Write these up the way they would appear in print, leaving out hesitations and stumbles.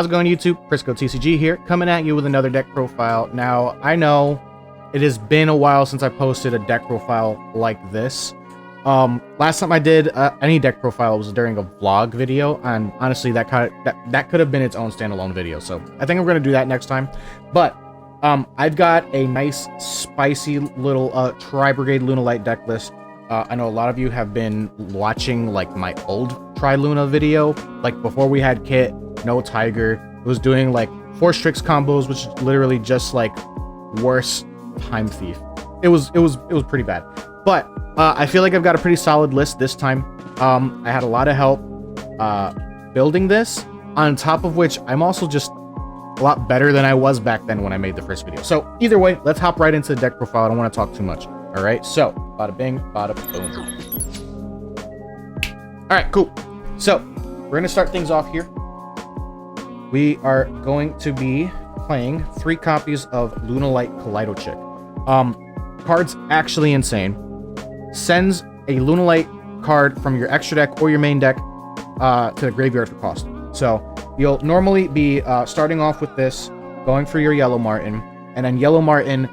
How's it going, YouTube? Prisco TCG here, coming at you with another deck profile. Now, I know it has been a while since I posted a deck profile like this. Last time I did any deck profile was during a vlog video, and honestly, that could have been its own standalone video. So I think I'm going to do that next time. But I've got a nice, spicy little Tri-Brigade Lunalight deck list. I know a lot of you have been watching like my old Tri-Luna video, like before we had Kit, no Tiger. It was doing like 4 Strix combos, which is literally just like worse Time Thief. It was pretty bad. But I feel like I've got a pretty solid list this time. I had a lot of help building this, on top of which I'm also just a lot better than I was back then when I made the first video. So either way, let's hop right into the deck profile. I don't want to talk too much. All right, so bada bing, bada boom. All right, cool. So we're gonna start things off here. We are going to be playing 3 copies of Lunalight Kaleido-Chick. Card's actually insane. Sends a Lunalight card from your extra deck or your main deck to the graveyard for cost. So you'll normally be starting off with this, going for your Yellow Martin, and then Yellow Martin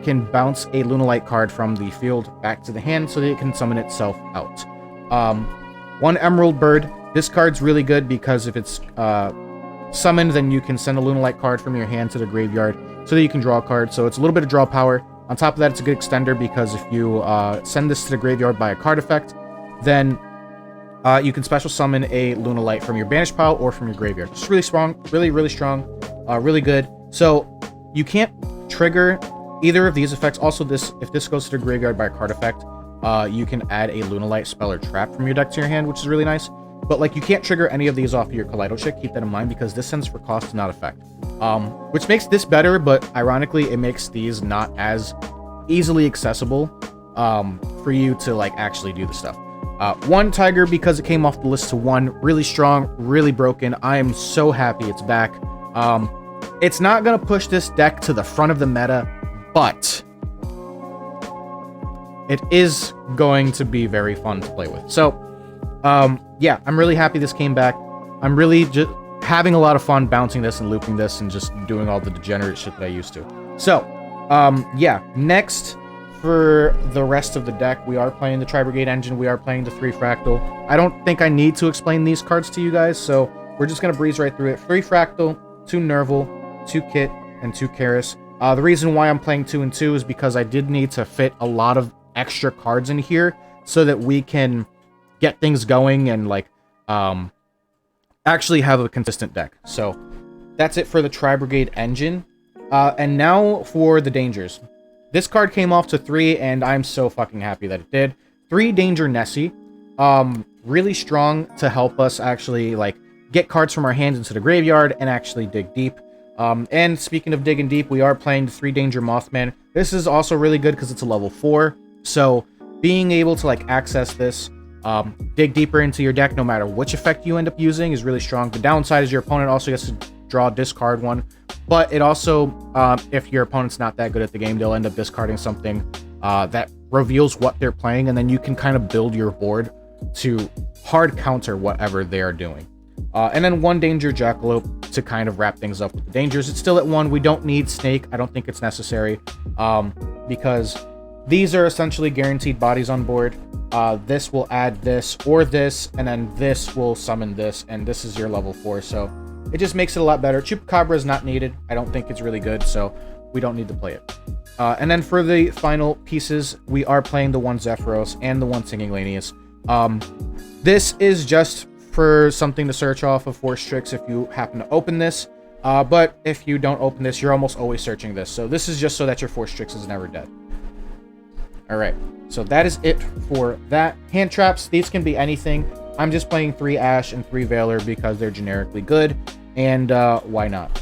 can bounce a Lunalight card from the field back to the hand so that it can summon itself out. 1 Emerald Bird. This card's really good because if it's summoned, then you can send a Lunalight card from your hand to the graveyard so that you can draw a card. So it's a little bit of draw power. On top of that, it's a good extender because if you send this to the graveyard by a card effect, then you can special summon a Lunalight from your banish pile or from your graveyard. It's really strong, really strong, really good. So you can't trigger either of these effects. Also, if this goes to the graveyard by a card effect, you can add a Lunalight spell or trap from your deck to your hand, which is really nice. But like, you can't trigger any of these off of your Kaleido-Chick. Keep that in mind because this sends for cost, not effect. Which makes this better, but ironically, it makes these not as easily accessible for you to like actually do the stuff. 1 Tiger because it came off the list to 1. Really strong, really broken. I am so happy it's back. It's not gonna push this deck to the front of the meta, but it is going to be very fun to play with. So yeah, I'm really happy this came back. I'm really just having a lot of fun bouncing this and looping this and just doing all the degenerate shit that I used to. So yeah, next for the rest of the deck, we are playing the Tri-Brigade Engine. We are playing the 3 Fractal. I don't think I need to explain these cards to you guys, so we're just going to breeze right through it. 3 Fractal, 2 Nerval, 2 Kit, and 2 Karis. The reason why I'm playing 2 and 2 is because I did need to fit a lot of extra cards in here so that we can get things going and like actually have a consistent deck. So that's it for the Tri-Brigade Engine. And now for the dangers. This card came off to 3, and I'm so fucking happy that it did. 3 Danger Nessie. Really strong to help us actually like get cards from our hands into the graveyard and actually dig deep. And speaking of digging deep, we are playing the 3 Danger Mothman. This is also really good because it's a level 4. So being able to like access this, dig deeper into your deck no matter which effect you end up using is really strong. The downside is your opponent also gets to draw, discard 1. But it also, if your opponent's not that good at the game, they'll end up discarding something that reveals what they're playing, and then you can kind of build your board to hard counter whatever they're doing. And then 1 Danger Jackalope to kind of wrap things up with the dangers. It's still at 1. We don't need Snake. I don't think it's necessary because these are essentially guaranteed bodies on board. This will add this or this, and then this will summon this, and this is your level 4, so it just makes it a lot better. Chupacabra is not needed. I don't think it's really good, so we don't need to play it. And then for the final pieces, we are playing the 1 Zephyros and the 1 Singing Lanius. This is just for something to search off of 4 Strix if you happen to open this. But if you don't open this, you're almost always searching this. So this is just so that your 4 Strix is never dead. Alright, so that is it for that. Hand traps, these can be anything. I'm just playing 3 Ash and 3 Valor because they're generically good, and why not?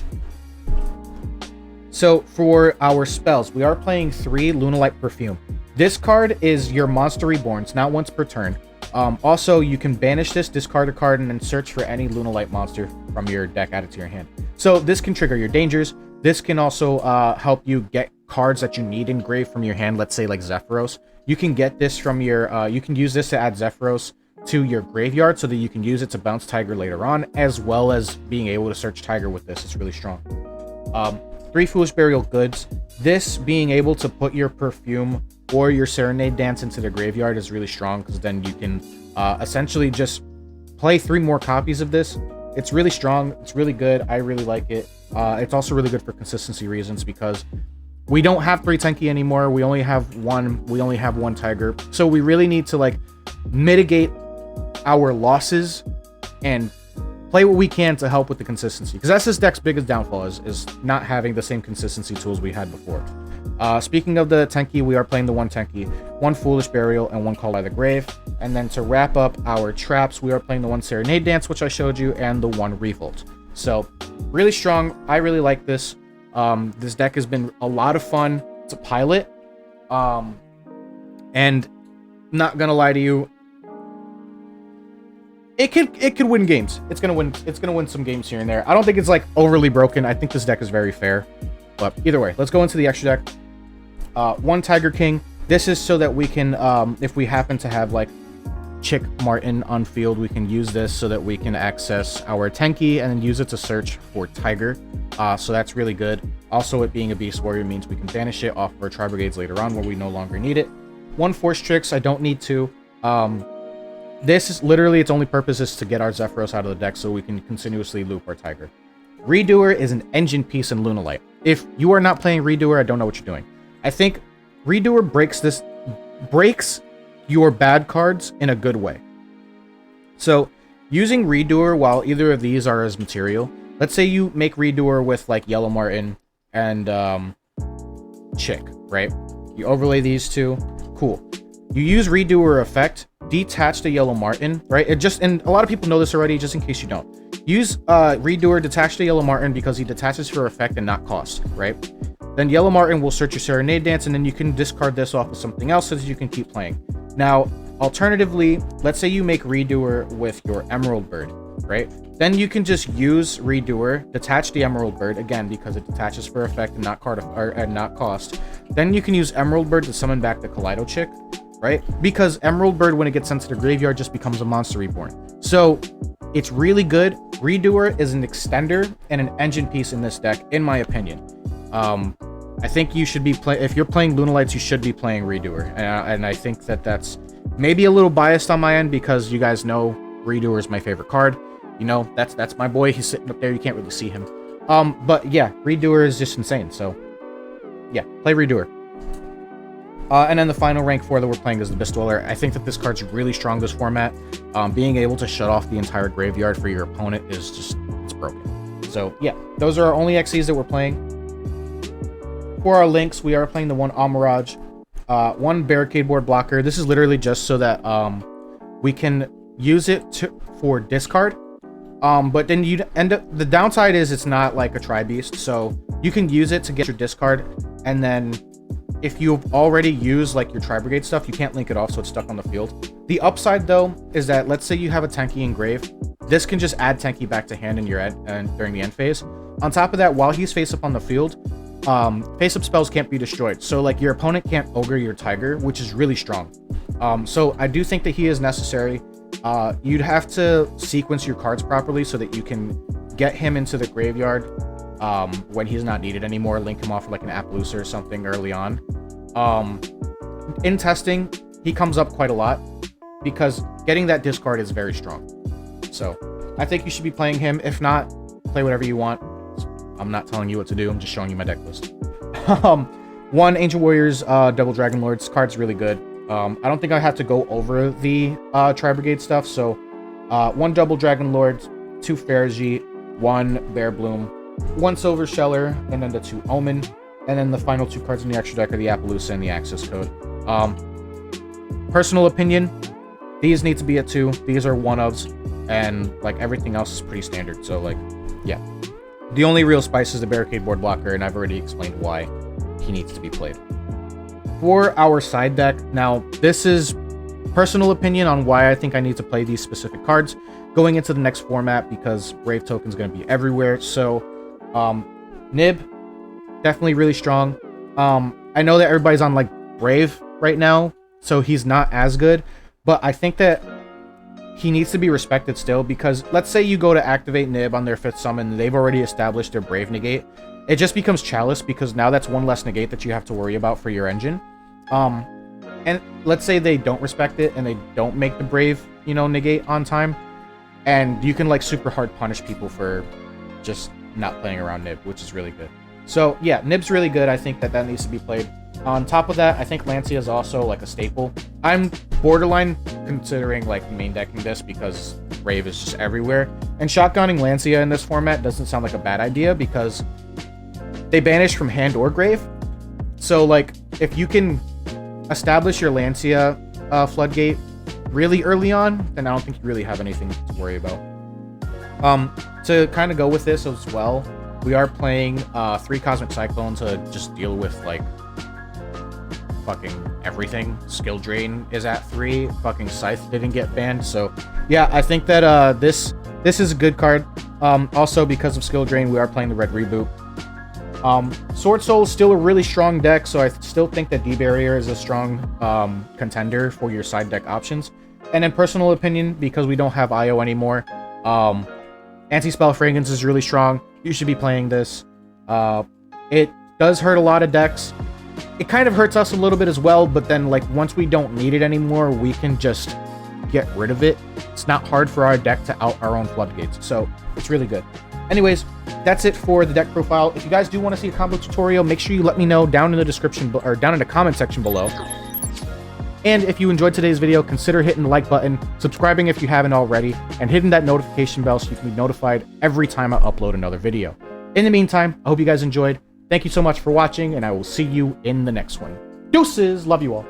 So for our spells, we are playing 3 Lunalight Perfume. This card is your Monster Reborns, not once per turn. Also, you can banish this, discard a card, and then search for any Lunalight monster from your deck added to your hand. So this can trigger your dangers. This can also help you get cards that you need engraved from your hand, let's say like Zephyros. You can get this from your, you can use this to add Zephyros to your graveyard so that you can use it to bounce Tiger later on, as well as being able to search Tiger with this. It's really strong. 3 Foolish Burial Goods. This being able to put your Perfume or your Serenade Dance into the graveyard is really strong, because then you can essentially just play 3 more copies of this. It's really strong. It's really good. I really like it. It's also really good for consistency reasons, because we don't have 3 Tenki anymore. We only have one. We only have 1 Tiger. So we really need to like mitigate our losses and play what we can to help with the consistency, because that's this deck's biggest downfall is not having the same consistency tools we had before. Speaking of the Tenki, we are playing the 1 Tenki, 1 Foolish Burial, and 1 Call by the Grave. And then to wrap up our traps, we are playing the 1 Serenade Dance, which I showed you, and the 1 Revolt. So really strong. I really like this. This deck has been a lot of fun to pilot. And not gonna lie to you, it could win games. It's gonna win some games here and there. I don't think it's like overly broken. I think this deck is very fair. But either way, let's go into the extra deck. 1 Tiger King. This is so that we can, if we happen to have like Chick Martin on field, we can use this so that we can access our Tenki and then use it to search for Tiger. So that's really good. Also, it being a Beast Warrior means we can banish it off of our Tri-Brigades later on where we no longer need it. 1 Force Tricks. I don't need to. This is literally, its only purpose is to get our Zephyros out of the deck so we can continuously loop our Tiger. Redoer is an engine piece in Lunalight. If you are not playing Redoer, I don't know what you're doing. I think Redoer breaks your bad cards in a good way. So using Redoer while either of these are as material, let's say you make Redoer with like Yellow Martin and Chick, right? You overlay these 2, cool. You use Redoer effect, detach the Yellow Martin, right? And a lot of people know this already, just in case you don't. Use Redoer, detach the Yellow Martin because he detaches for effect and not cost, right? Then Yellow Martin will search your Serenade Dance, and then you can discard this off of something else so that you can keep playing. Now, alternatively, let's say you make Redoer with your Emerald Bird, right? Then you can just use Redoer, detach the Emerald Bird, again, because it detaches for effect and not cost. Then you can use Emerald Bird to summon back the Kaleido Chick, right? Because Emerald Bird, when it gets sent to the graveyard, just becomes a Monster Reborn. So it's really good. Redoer is an extender and an engine piece in this deck, in my opinion. I think you should be if you're playing Lunalights, you should be playing Redoer, and I think that's maybe a little biased on my end because you guys know Redoer is my favorite card. You know, that's my boy. He's sitting up there. You can't really see him. But yeah, Redoer is just insane. So yeah, play Redoer. And then the final rank 4 that we're playing is the Beast Dweller. I think that this card's really strong this format. Being able to shut off the entire graveyard for your opponent is just, it's broken. So yeah, those are our only XCs that we're playing. For our links, we are playing the 1 Amaraj, 1 Barricade Board Blocker. This is literally just so that we can use it for discard. But then you'd end up, the downside is it's not like a Tri-Beast, so you can use it to get your discard, and then if you've already used like your Tri-Brigade stuff, you can't link it off, so it's stuck on the field. The upside though is that, let's say you have a Tenki engraved, this can just add Tenki back to hand in your end and during the end phase. On top of that, while he's face up on the field, face up spells can't be destroyed, so like your opponent can't ogre your Tiger, which is really strong. So I do think that he is necessary. You'd have to sequence your cards properly so that you can get him into the graveyard when he's not needed anymore. Link him off with like an Appaloosa or something early on. In testing, he comes up quite a lot because getting that discard is very strong. So I think you should be playing him. If not, play whatever you want. I'm not telling you what to do. I'm just showing you my deck list. 1 Ancient Warriors, Double Dragon Lords. Card's really good. I don't think I have to go over the Tri-Brigade stuff. So 1 Double Dragon Lord, 2 Fergie, 1 Bear Bloom, 1 Silver Sheller, and then the 2 Omen. And then the final 2 cards in the extra deck are the Appaloosa and the Access Code. Personal opinion, these need to be at 2. These are one-ofs, and like everything else is pretty standard. So like, yeah. The only real spice is the Barricade Board Blocker, and I've already explained why he needs to be played. For our side deck, now this is personal opinion on why I think I need to play these specific cards going into the next format, because Brave Token is going to be everywhere. So Nib, definitely really strong. I know that everybody's on like Brave right now, so he's not as good, but I think that he needs to be respected still, because let's say you go to activate Nib on their 5th summon, they've already established their Brave negate. It just becomes Chalice, because now that's one less negate that you have to worry about for your engine. And let's say they don't respect it and they don't make the Brave, you know, negate on time, and you can like super hard punish people for just not playing around Nib, which is really good. So yeah, Nib's really good. I think that needs to be played. On top of that, I think Lancia is also like a staple. I'm borderline considering like main decking this because Brave is just everywhere. And shotgunning Lancia in this format doesn't sound like a bad idea because they banish from hand or grave. So like if you can establish your Lancia floodgate really early on, then I don't think you really have anything to worry about. To kind of go with this as well, we are playing 3 Cosmic Cyclone to just deal with like fucking everything. Skill Drain is at 3. Fucking Scythe didn't get banned. So yeah, I think that this is a good card. Also because of Skill Drain, we are playing the Red Reboot. Sword Soul is still a really strong deck, so I still think that D-Barrier is a strong contender for your side deck options. And in personal opinion, because we don't have IO anymore, Anti-Spell Fragrance is really strong. You should be playing this. It does hurt a lot of decks. It kind of hurts us a little bit as well, but then like once we don't need it anymore, we can just get rid of it. It's not hard for our deck to out our own floodgates, so it's really good. Anyways, that's it for the deck profile. If you guys do want to see a combo tutorial, make sure you let me know down in the description or down in the comment section below. And if you enjoyed today's video, consider hitting the like button, subscribing if you haven't already, and hitting that notification bell so you can be notified every time I upload another video. In the meantime, I hope you guys enjoyed. Thank you so much for watching, and I will see you in the next one. Deuces! Love you all.